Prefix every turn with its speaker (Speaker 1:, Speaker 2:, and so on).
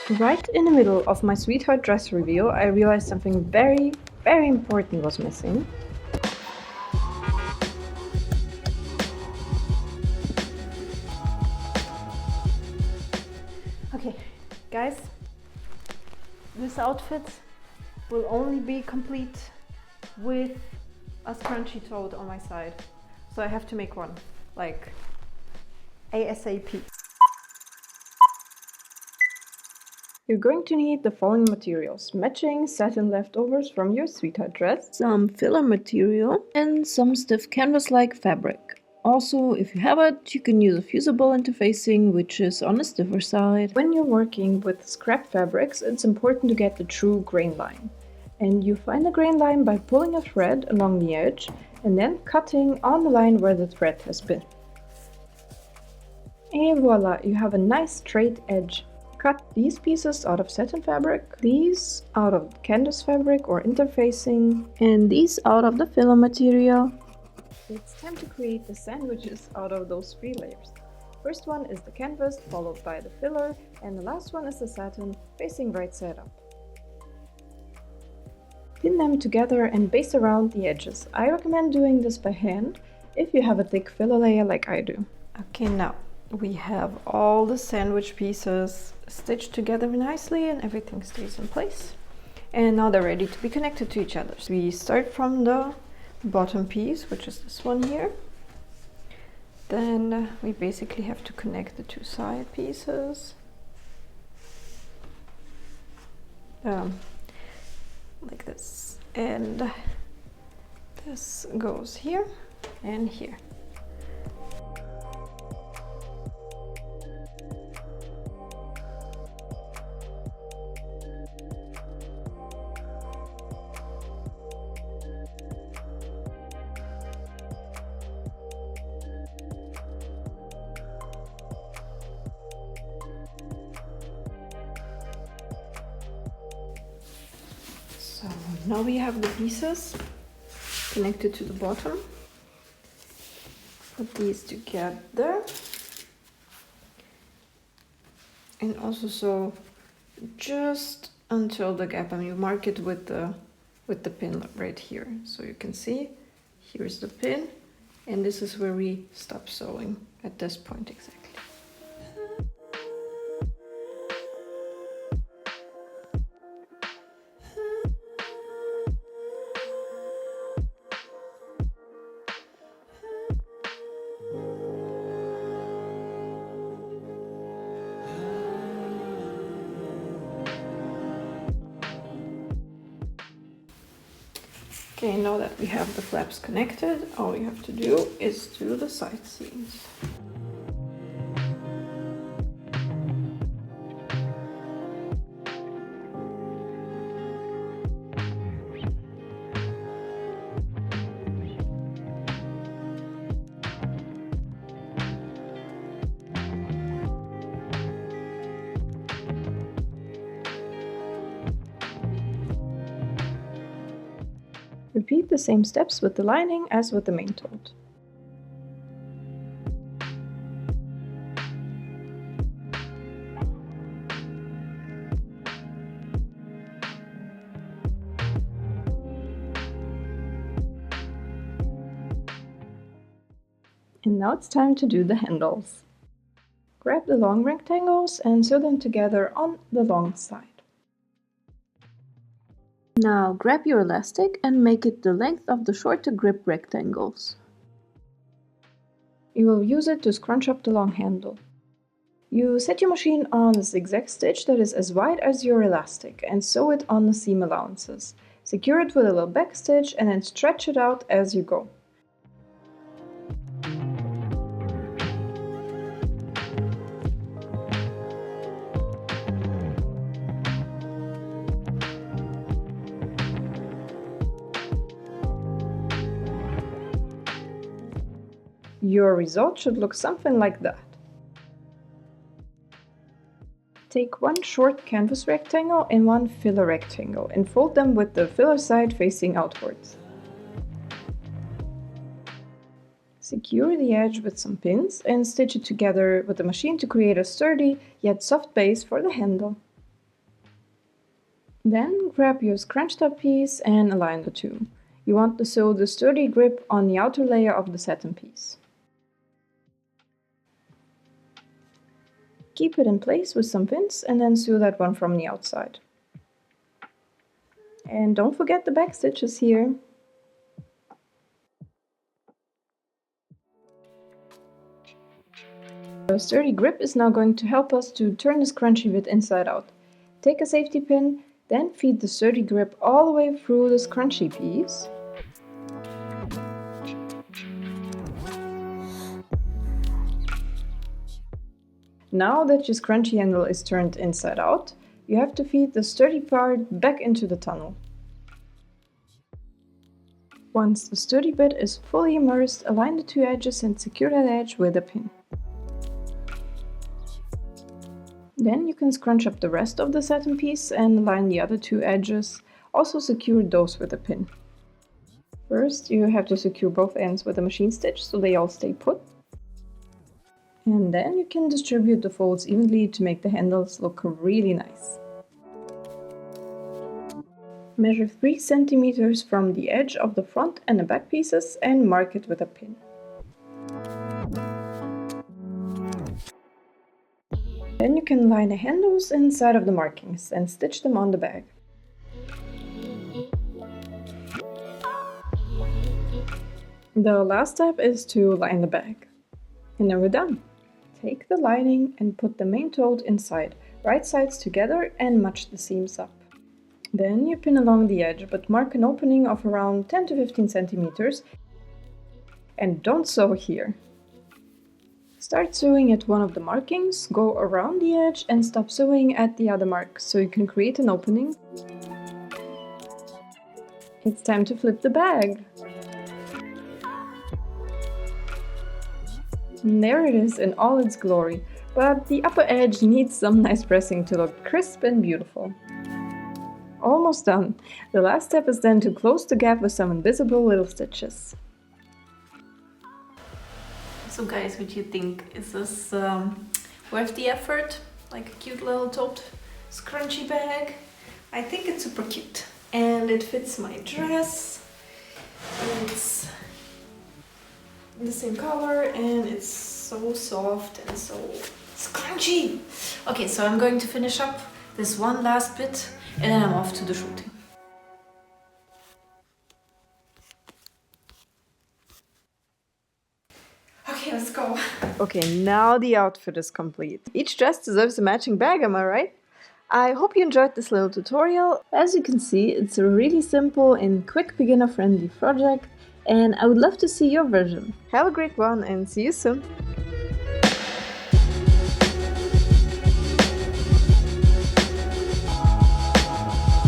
Speaker 1: Right in the middle of my sweetheart dress reveal, I realized something very, very important was missing. Okay, guys, this outfit will only be complete with a scrunchie tote on my side. So I have to make one, like ASAP. You're going to need the following materials: matching satin leftovers from your sweetheart dress, some filler material, and some stiff canvas-like fabric. Also, if you have it, you can use a fusible interfacing, which is on the stiffer side. When you're working with scrap fabrics, it's important to get the true grain line. And you find the grain line by pulling a thread along the edge and then cutting on the line where the thread has been. And voila, you have a nice straight edge. Cut these pieces out of satin fabric, these out of canvas fabric or interfacing, and these out of the filler material. It's time to create the sandwiches out of those 3 layers. First one is the canvas, followed by the filler, and the last one is the satin, facing right side up. Pin them together and baste around the edges. I recommend doing this by hand if you have a thick filler layer like I do. Okay, now we have all the sandwich pieces stitched together nicely and everything stays in place. And now they're ready to be connected to each other. So we start from the bottom piece, which is this one here. Then we basically have to connect the 2 side pieces. Like this. And this goes here and here. So now we have the pieces connected to the bottom. Put these together. And also so just until the gap, you mark it with the pin right here. So you can see, here's the pin, and this is where we stop sewing at this point exactly. Okay, now that we have the flaps connected, all you have to do is do the side seams. Repeat the same steps with the lining as with the main tote. And now it's time to do the handles. Grab the long rectangles and sew them together on the long side. Now grab your elastic and make it the length of the shorter grip rectangles. You will use it to scrunch up the long handle. You set your machine on a zigzag stitch that is as wide as your elastic and sew it on the seam allowances. Secure it with a little back stitch and then stretch it out as you go. Your result should look something like that. Take one short canvas rectangle and one filler rectangle and fold them with the filler side facing outwards. Secure the edge with some pins and stitch it together with the machine to create a sturdy yet soft base for the handle. Then grab your scrunched up piece and align the two. You want to sew the sturdy grip on the outer layer of the satin piece. Keep it in place with some pins and then sew that one from the outside. And don't forget the back stitches here. The sturdy grip is now going to help us to turn the scrunchie bit inside out. Take a safety pin, then feed the sturdy grip all the way through the scrunchie piece. Now that your scrunchie handle is turned inside out, you have to feed the sturdy part back into the tunnel. Once the sturdy bit is fully immersed, align the two edges and secure that edge with a pin. Then you can scrunch up the rest of the satin piece and align the other two edges, also secure those with a pin. First, you have to secure both ends with a machine stitch so they all stay put. And then you can distribute the folds evenly to make the handles look really nice. Measure 3 centimeters from the edge of the front and the back pieces and mark it with a pin. Then you can line the handles inside of the markings and stitch them on the bag. The last step is to line the bag. And then we're done. Take the lining and put the main tote inside, right sides together, and match the seams up. Then you pin along the edge, but mark an opening of around 10 to 15 centimeters and don't sew here. Start sewing at one of the markings, go around the edge and stop sewing at the other mark so you can create an opening. It's time to flip the bag. And there it is in all its glory, but the upper edge needs some nice pressing to look crisp and beautiful. Almost done. The last step is then to close the gap with some invisible little stitches.
Speaker 2: So guys, what do you think? Is this worth the effort? Like a cute little tote scrunchie bag? I think it's super cute and it fits my dress. It's the same color and it's so soft and so scrunchy. Okay, so I'm going to finish up this one last bit and then I'm off to the shooting. Okay, let's go.
Speaker 1: Okay, now the outfit is complete. Each dress deserves a matching bag, am I right? I hope you enjoyed this little tutorial. As you can see, it's a really simple and quick beginner-friendly project, and I would love to see your version. Have a great one and see you soon!